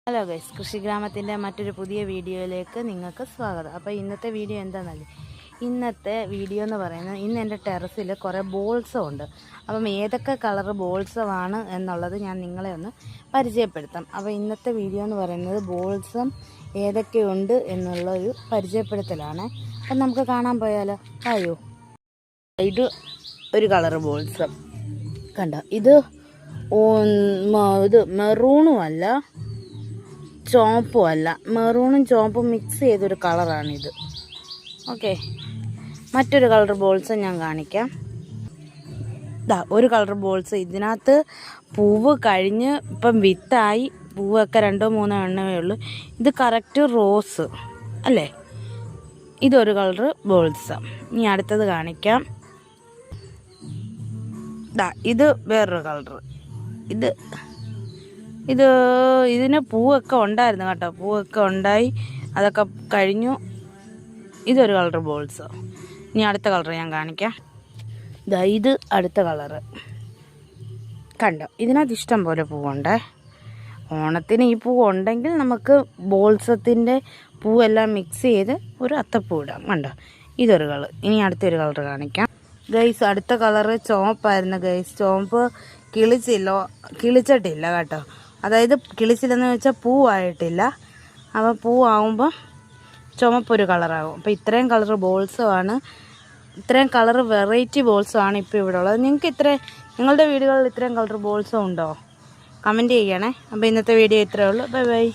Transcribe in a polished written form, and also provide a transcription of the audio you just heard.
Hello guys, കൃഷിഗ്രാമത്തിൻ്റെ മറ്റൊരു പുതിയ വീഡിയോയിലേക്ക് നിങ്ങൾക്ക് സ്വാഗതം. അപ്പോൾ ഇന്നത്തെ വീഡിയോ എന്താണെന്നല്ലേ, ഇന്നത്തെ വീഡിയോ എന്ന് പറയുന്നത് ഇന്ന് എൻ്റെ ടെറസിൽ കുറേ ബോൾസം ഉണ്ട്. അപ്പം ഏതൊക്കെ കളർ ബോൾസമാണ് എന്നുള്ളത് ഞാൻ നിങ്ങളെ ഒന്ന് പരിചയപ്പെടുത്താം. അപ്പോൾ ഇന്നത്തെ വീഡിയോ എന്ന് പറയുന്നത് ബോൾസം ഏതൊക്കെയുണ്ട് എന്നുള്ളൊരു പരിചയപ്പെടുത്തലാണ്. അപ്പം നമുക്ക് കാണാൻ പോയാലോ? അയ്യോ, ഇത് ഒരു കളർ ബോൾസം കണ്ടോ. ഇത് മെറൂണും അല്ല, ചോപ്പും അല്ല, മെറൂണും ചോപ്പും മിക്സ് ചെയ്തൊരു കളറാണിത്. ഓക്കെ, മറ്റൊരു കളർ ബോൾസ് ഞാൻ കാണിക്കാം. ഒരു കളർ ബോൾസ്, ഇതിനകത്ത് പൂവ് കഴിഞ്ഞ് ഇപ്പം വിത്തായി, പൂവൊക്കെ 2-3 എണ്ണമേ ഉള്ളൂ. ഇത് കറക്റ്റ് റോസ് അല്ലേ. ഇതൊരു കളർ ബോൾസ്. ഇനി അടുത്തത് കാണിക്കാം. ഇത് വേറൊരു കളർ. ഇതിന് പൂവൊക്കെ ഉണ്ടായിരുന്നു കേട്ടോ, പൂവൊക്കെ ഉണ്ടായി, അതൊക്കെ കഴിഞ്ഞു. ഇതൊരു കളർ ബോൾസ്. ഇനി അടുത്ത കളർ ഞാൻ കാണിക്കാം. ഇത് അടുത്ത കളറ് കണ്ടോ. ഇതിനകത്ത് ഇഷ്ടം പോലെ പൂവുണ്ട്. ഓണത്തിന് ഈ പൂവ് ഉണ്ടെങ്കിൽ നമുക്ക് ബോൾസത്തിൻ്റെ പൂവെല്ലാം മിക്സ് ചെയ്ത് ഒരു അത്തപ്പൂ ഇടാം. കണ്ടോ, ഇതൊരു കളർ. ഇനി അടുത്തൊരു കളർ കാണിക്കാം. ഗൈസ്, അടുത്ത കളറ് ചുവപ്പായിരുന്നു ഗൈസ്. ചുവപ്പ് കിളിച്ചിട്ടില്ല കേട്ടോ. അതായത് കിളിച്ചില്ലെന്ന് വെച്ചാൽ പൂവായിട്ടില്ല. അപ്പോൾ പൂവാകുമ്പോൾ ചുമപ്പൊരു കളറാകും. അപ്പോൾ ഇത്രയും കളർ ബോൾസുമാണ്, ഇത്രയും കളർ വെറൈറ്റി ബോൾസുമാണ് ഇപ്പോൾ ഇവിടെ ഉള്ളത്. നിങ്ങളുടെ വീടുകളിൽ ഇത്രയും കളർ ബോൾസും ഉണ്ടോ? കമൻറ്റ് ചെയ്യണേ. അപ്പോൾ ഇന്നത്തെ വീഡിയോ ഇത്രയേ ഉള്ളൂ. Bye bye.